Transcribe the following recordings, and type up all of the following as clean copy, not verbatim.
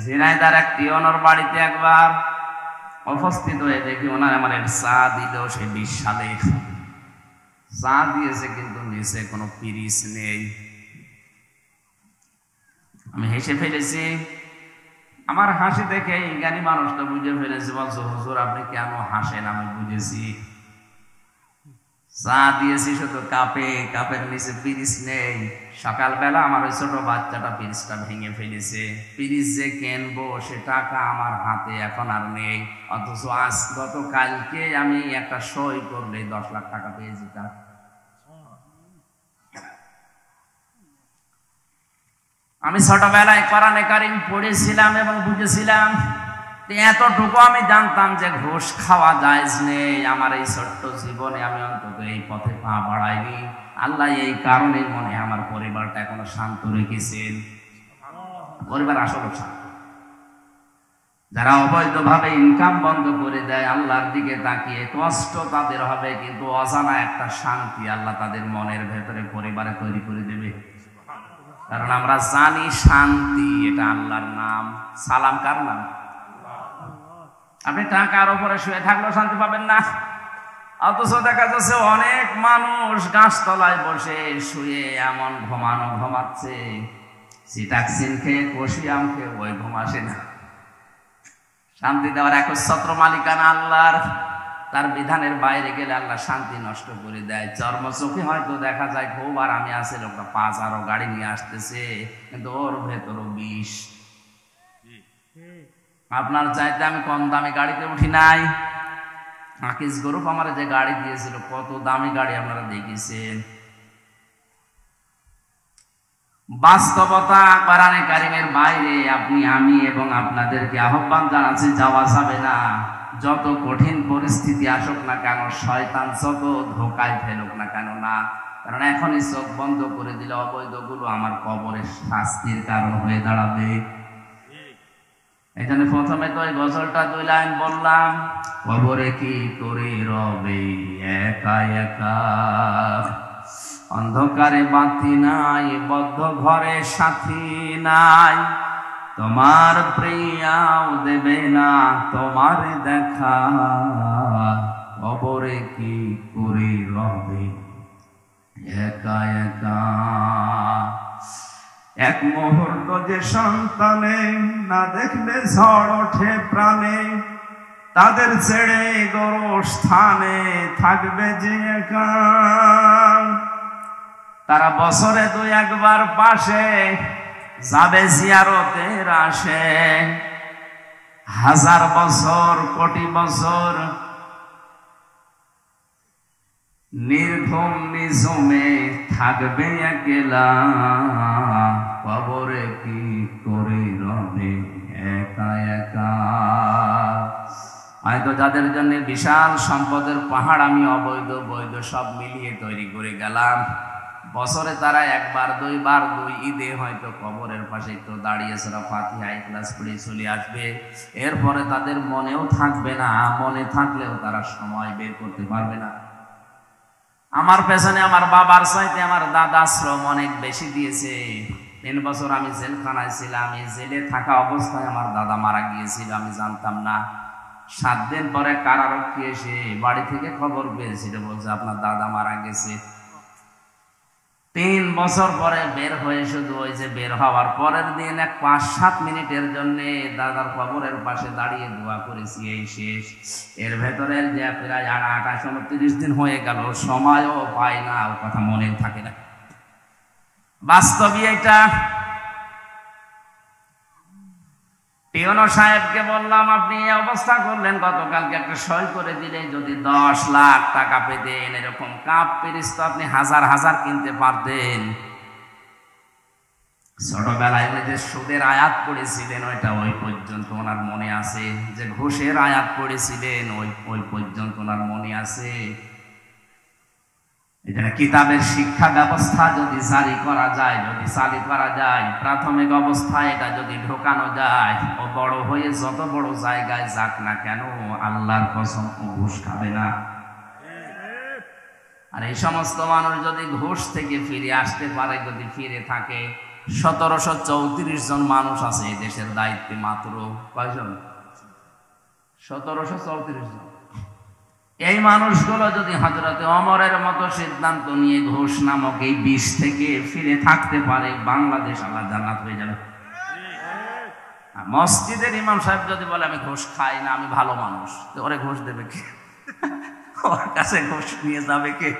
ঝিনাইদার এক টিওনর বাড়িতে একবার উপস্থিত হয়ে দেখি ওনার আমার চা দিল, সে 20 সালে চা দিয়েছে, কিন্তু নিচে কোনো পিরিচ নেই। আমি হেসে ফেলেছি। আমার হাসি দেখে জ্ঞানী মানুষটা বুঝে ফেলেছে, বলছো হুজুর আপনি কেন হাসেন? আমি বুঝেছি, চা দিয়েছি শুধু কাপে, কাপের নিচে পিরিচ নেই। সকালবেলা আমার ওই ছোট বাচ্চাটা পিরিচটা ভেঙে ফেলেছে, পিরিচ যে কিনবো সে টাকা আমার হাতে এখন আর নেই। অথচ আজ গতকালকে আমি একটা সই করলে 10 লাখ টাকা পেয়ে যেতাম। আমি ছোটবেলায় কোরআনে কারীম পড়েছিলাম এবং বুঝেছিলাম, এতটুকু আমি জানতাম যে ঘুষ খাওয়া জায়েজ নেই। আমার এই ছোট্ট জীবনে আমি অন্তত এই পথে পা বাড়াইনি। আল্লাহ এই কারণে মনে আমার পরিবারটা এখনো শান্ত রেখেছেন। পরিবার আসলে শান্ত। যারা অবৈধভাবে ইনকাম বন্ধ করে দেয়, আল্লাহর দিকে তাকিয়ে কষ্ট তাদের হবে, কিন্তু অজানা একটা শান্তি আল্লাহ তাদের মনের ভেতরে পরিবারে তৈরি করে দেবে। কারণ আমরা জানি শান্তি এটা আল্লাহর নাম। সালাম কার নাম? আপনি টাকার উপরে শুয়ে থাকলেও শান্তি পাবেন না, অথচ দেখা যাচ্ছে অনেক মানুষ গাছতলায় বসে শুয়ে এমন ঘুমাচ্ছে, সিটাক্সিন খেয়ে কষিয়াম খেয়ে ওই ঘুম আসে না। শান্তি দেওয়ার একচ্ছত্র মালিকানা আল্লাহর। তার বিধানের বাইরে গেলে আল্লাহ শান্তি নষ্ট করে দেয়। চর্মচোখে হয়তো দেখা যায় খুব আরামে আছে, লোকটা 5 আরো গাড়ি নিয়ে আসতেছে, কিন্তু ওর ভেতরও বিষ। আপনার চাইতে আমি কম দামি গাড়িতে উঠি নাই। আকিস গ্রুপ আমার যে গাড়ি দিয়েছিল, কত দামি গাড়ি আপনারা দেখেছেন। বাস্তবতা কোরআনে কারীমের বাইরে আপনি, আমি এবং আপনাদেরকে আহ্বান জানাচ্ছি, যাওয়া যাবে না। যত কঠিন পরিস্থিতি আসুক না কেন, শয়তান যত ধোকায় ফেলুক না কেন, না। কারণ এখনই চোখ বন্ধ করে দিলে অবৈধগুলো আমার কবরের শাস্তির কারণ হয়ে দাঁড়াবে। এই জন্য প্রথমে তো ওই গজলটা 2 লাইন বললাম, কবরে কি করে রবে একা একা, অন্ধকারে বাতি নাই, বদ্ধ ঘরে সাথী নাই, তোমার প্রিয়াও দেবে না তোমার দেখা, কবরে কি করে রবে একা একা। এক মুহূর্ত যে সন্তানে না দেখলে ঝড় ওঠে প্রাণে, তাদের ছেড়ে গোরস্থানে থাকবে যে একা। তারা বছরে 2 একবার পাশে যাবে জিয়ারতের আসে, 1000 বছর কোটি বছর নির্ঘুম নিঝুমে থাকবে একলা, কবরে কি করে রবে একা একা। হয়তো যাদের জন্য বিশাল সম্পদের পাহাড় আমি অবৈধ বৈধ সব মিলিয়ে তৈরি করে গেলাম, বছরে তারা 1 বার 2 বার 2 ঈদে হয়তো কবরের পাশে একটু দাঁড়িয়ে সূরা ফাতিহা ইখলাস পড়ে চলে আসবে। এরপরে তাদের মনেও থাকবে না, মনে থাকলেও তারা সময় বের করতে পারবে না। আমার পেছনে আমার বাবার চাইতে আমার দাদা শ্রম অনেক বেশি দিয়েছে। 3 বছর আমি জেলখানায় ছিলাম। এই জেলে থাকা অবস্থায় আমার দাদা মারা গিয়েছিল, আমি জানতাম না। 7 দিন পরে কারারক্ষী এসে বাড়ি থেকে খবর পেয়েছিল, বলছে আপনার দাদা মারা গেছে। 3 বছর পরে বের হয়ে, শুধু ওই যে বের হওয়ার পরের দিন 5-7 মিনিটের জন্য দাদার কবরের পাশে দাঁড়িয়ে দোয়া করেছি, এই শেষ। এর ভেতরে যে প্রায় 28-29 দিন হয়ে গেল, সময়ও পাই না, ও কথা মনেও থাকে না। বাস্তবই এটা। টিওনো সাহেবকে বললাম, আপনি এই অবস্থা করলেন, গতকালকে একটা সই করে দিলে যদি 10 লাখ টাকা পেতেন, এরকম কাপ পিরিচ তো আপনি 1000 কিনতে পারতেন। ছোটবেলায় উনি যে সুদের আয়াত পড়েছিলেন, ওইটা ওই পর্যন্ত ওনার মনে আছে। যে ঘুষের আয়াত পড়েছিলেন, ওই পর্যন্ত ওনার মনে আছে। এখানে কিতাবের শিক্ষা ব্যবস্থা যদি জারি করা যায়, যদি চালু করা যায়, প্রাথমিক অবস্থায় এটা যদি ঢোকানো যায়, ও বড় হয়ে যত বড় জায়গায় যাক না কেন, আল্লাহর কসম ও ঘুষ খাবে না। আর এই সমস্ত মানুষ যদি ঘুষ থেকে ফিরে আসতে পারে, যদি ফিরে থাকে, 1734 জন মানুষ আছে এই দেশের দায়িত্বে, মাত্র কয়জন? 1734 জন। এই মানুষগুলো যদি হযরতে ওমরের মতো সিদ্ধান্ত নিয়ে ঘোষ নামক এই বিষ থেকে ফিরে থাকতে পারে, বাংলাদেশ আল্লাহ জান্নাত হয়ে যাবে। মসজিদের ইমাম সাহেব যদি বলে আমি ঘোষ খাই না, আমি ভালো মানুষ, তো ওরে ঘোষ দেবে কে? ওর কাছে ঘোষ নিয়ে যাবে কে?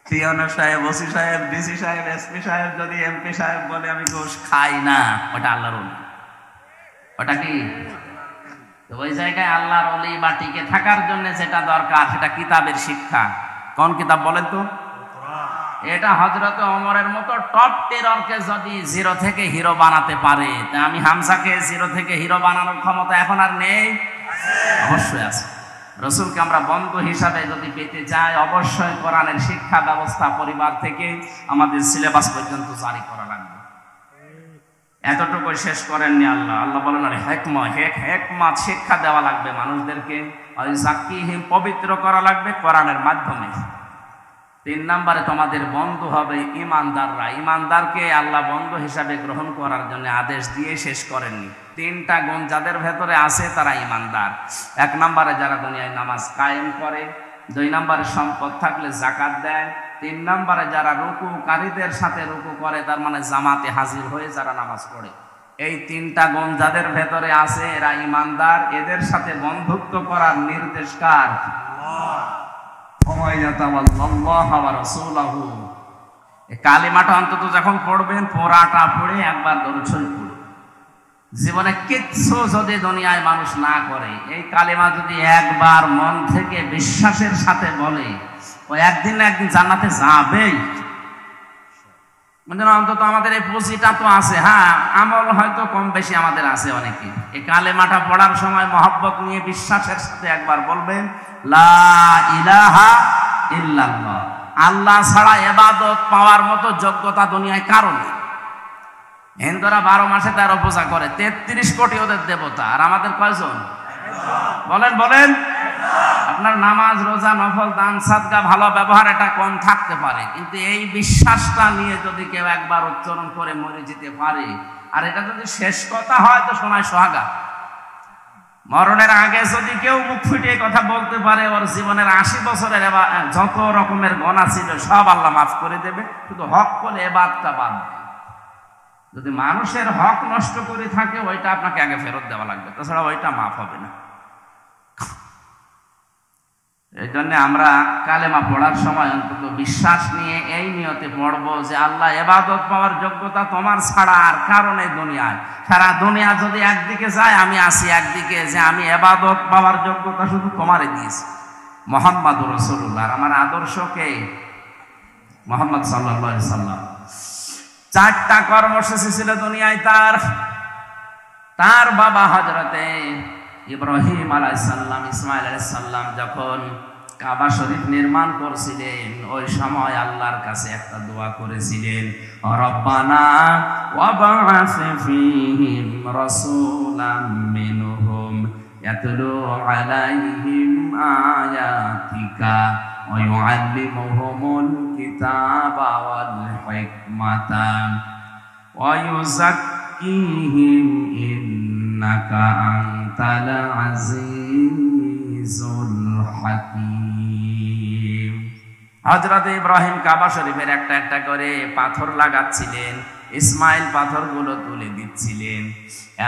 সিওনা সাহেব, ওসি সাহেব, ডিসি সাহেব, এসপি সাহেব যদি এমপি সাহেব বলে আমি ঘোষ খাই না, ওটা আল্লাহর ওলি। ওটা কি? তো ওই জায়গায় আল্লাহর ওলি বা টিকে থাকার জন্য যেটা দরকার সেটা কিতাবের শিক্ষা। কোন কিতাব বলেন তো? এটা হযরত ওমরের মতো টপ টেররকে যদি জিরো থেকে হিরো বানাতে পারে, তা আমি হামজাকে জিরো থেকে হিরো বানানোর ক্ষমতা এখন আর নেই? অবশ্যই আছে। রাসূলকে আমরা বন্ধু হিসাবে যদি পেতে চাই, অবশ্যই কোরআনের শিক্ষা ব্যবস্থা পরিবার থেকে আমাদের সিলেবাস পর্যন্ত জারি করা লাগবে। এতটুকু শেষ করেননি আল্লাহ। আল্লাহ বলেন আর হেকমত শিক্ষা দেওয়া লাগবে মানুষদেরকে, যাকিহিম পবিত্র করা লাগবে কোরআনের মাধ্যমে। 3 নম্বরে তোমাদের বন্ধু হবে ইমানদাররা। ইমানদারকে আল্লাহ বন্ধু হিসাবে গ্রহণ করার জন্য আদেশ দিয়ে শেষ করেননি। 3টা গুণ যাদের ভেতরে আছে তারা ইমানদার। 1 নম্বরে যারা দুনিয়ায় নামাজ কায়েম করে, 2 নম্বরে সম্পদ থাকলে যাকাত দেয়, 3 নম্বরে যারা রুকুকারীদের সাথে রুকু করে, তার মানে জামাতে হাজির হয়ে যারা নামাজ পড়ে। এই 3টা গুণ যাদের ভেতরে আছে এরা ইমানদার। এদের সাথে বন্ধুত্ব করার নির্দেশ কার? কালিমাটা অন্তত যখন পড়বেন পোড়াটা পড়ে একবার দরুদ শরীফ পড়ে। জীবনে কিচ্ছু যদি দুনিয়ায় মানুষ না করে, এই কালিমা যদি একবার মন থেকে বিশ্বাসের সাথে বলে, ও একদিন না একদিন জান্নাতে যাবেই। মানে অন্তত আমাদের এই পুঁজিটা তো আছে। হ্যাঁ, আমল হয়তো কম বেশি আমাদের আছে অনেকে। এই কালেমাটা পড়ার সময় মহব্বত নিয়ে বিশ্বাসের সাথে একবার বলবেন লা ইলাহা ইল্লাল্লাহ। আল্লাহ ছাড়া ইবাদত পাওয়ার মতো যোগ্যতা দুনিয়ায় কারো নেই। হিন্দুরা 12 মাসে 13 পূজা করে, 33 কোটি ওদের দেবতা, আর আমাদের কয়জন? বলেন বলেন। আপনার নামাজ, রোজা, নফল, দান, সাদকা, ভালো ব্যবহার এটা কম থাকতে পারে, কিন্তু এই বিশ্বাসটা নিয়ে যদি কেউ একবার উচ্চারণ করে মরে যেতে পারে, আর এটা যদি শেষ কথা হয় তো শোনায় সোহাগা। মরণের আগে যদি কেউ মুখ ফুটিয়ে কথা বলতে পারে, ওর জীবনের 80 বছরের যত রকমের গুনাহ ছিল সব আল্লাহ মাফ করে দেবে, শুধু হক করে এবাদতটা বাদ। যদি মানুষের হক নষ্ট করে থাকে, ওইটা আপনাকে আগে ফেরত দেওয়া লাগবে, তাছাড়া ওইটা মাফ হবে না। এই জন্য আমরা কালেমা পড়ার সময় অন্তত বিশ্বাস নিয়ে এই নিয়তে পড়বো যে আল্লাহ ইবাদত পাওয়ার যোগ্যতা তোমার ছাড়া আর কারণে দুনিয়ায়, সারা দুনিয়া যদি একদিকে যায়, আমি আসি একদিকে, যে আমি ইবাদত পাওয়ার যোগ্যতা শুধু তোমারে দিয়েছি। মুহাম্মাদুর রাসূলুল্লাহ, আমার আদর্শকে মুহাম্মদ সাল্লাল্লাহু আলাইহি সাল্লাম। 4টা কর্মসূচি ছিল দুনিয়ায় তার বাবা হযরতে ইব্রাহিম আলাইহিস সালাম, ইসমাঈল আলাইহিস সালাম যখন কাবা শরীফ নির্মাণ করছিলেন, ওই সময় আল্লাহর কাছে একটা দোয়া করেছিলেন, রব্বানা ওয়াবআস ফীহিম রাসূলাম মিনহুম ইয়াতলু আলাইহিম আয়াতিকা ওয়া ইউআল্লিমুহুমুল কিতাবা ওয়াল হিকমাতা ওয়া ইউযাক্কিহিম ইন্নাকা আনতাল আজিজুল হাকীম। হযরত ইব্রাহিম কাবা শরীফের একটা একটা করে পাথর লাগাচ্ছিলেন, ইসমাইল পাথরগুলো তুলে দিচ্ছিলেন।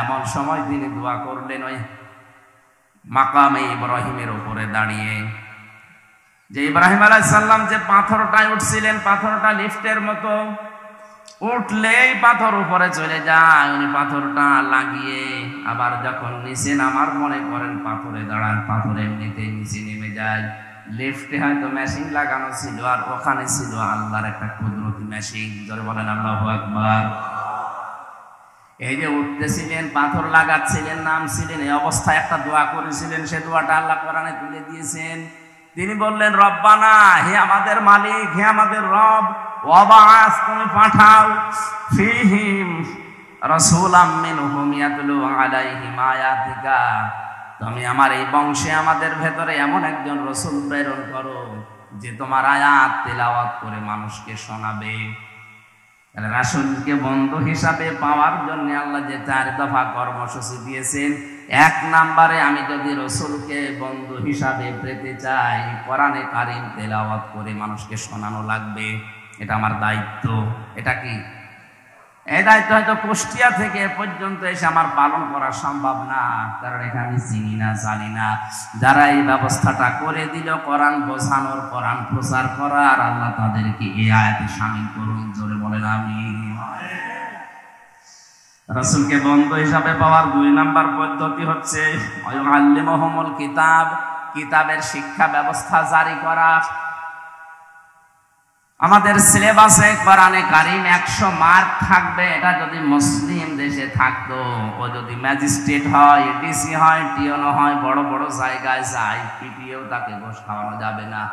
এমন সময় তিনি দোয়া করলেন ওই মাকামে ইব্রাহিমের উপরে দাঁড়িয়ে, যে ইব্রাহিম আলাইহিস সালাম যে পাথরটায় উঠছিলেন, পাথরটা লিফটের মতো, উঠলেই পাথর উপরে চলে যায়, উনি পাথরটা লাগিয়ে আবার যখন নিচে নামার মনে করেন পাথরে দাঁড়ান, পাথর এমনিতেই নিচে নেমে যায়। লিফটে হয়তো মেশিন লাগানো ছিল, আর ওখানে ছিল আল্লাহর একটা কুদরতি মেশিন। জোরে বলেন আল্লাহু আকবার। এই যে উঠতেছিলেন, পাথর লাগাচ্ছিলেন, নামছিলেন, এই অবস্থায় একটা দোয়া করেছিলেন, সে দোয়াটা আল্লাহ কোরআনে তুলে দিয়েছেন। তিনি বললেন রব্বানা, হে আমাদের মালিক, হে আমাদের রব, ওয়াবাস, তুমি পাঠাও, ফীহিম রাসূলাম মিনহুম ইয়াতলু আলাইহিম আয়াতিকা, তুমি আমার এই বংশে আমাদের ভেতরে এমন একজন রাসূল প্রেরণ করো যে তোমার আয়াত তেলাওয়াত করে মানুষকে শোনাবে। তাহলে রাসূলকে বন্ধু হিসাবে পাওয়ার জন্য আল্লাহ যে 4 দফা কর্মসূচি দিয়েছেন, 1 নম্বরে আমি যদি রাসূলকে বন্ধু হিসাবে পেতে চাই, কোরআনে কারীম তেলাওয়াত করে মানুষকে শোনানো লাগবে। এটা আমার দায়িত্ব। এটা কি? এই দায়িত্ব হয়তো কুষ্টিয়া থেকে পর্যন্ত এসে আমার পালন করা সম্ভব না, কারণ এখানে আমি চিনি না, জানি না। যারা এই ব্যবস্থাটা করে দিল কোরআন বোঝানোর, কোরআন প্রচার করার, আল্লাহ তাদেরকে এই আয়াতে শামিল করুন। জোরে বলেন আমিন। রাসূলকে বন্ধু হিসাবে পাওয়ার 2 নম্বর পদ্ধতি হচ্ছে আল্লিমুহুমুল কিতাব, কিতাবের শিক্ষা ব্যবস্থা জারি করা। আমাদের সিলেবাসে কোরআনে কারীম 100 মার্ক থাকবে। এটা যদি মুসলিম দেশে থাকতো, ও যদি ম্যাজিস্ট্রেট হয়, ডিসি হয়, টিওনো হয়, বড় বড় জায়গায় যায়, পিটিয়েও তাকে ঘোষ খাওয়ানো যাবে না।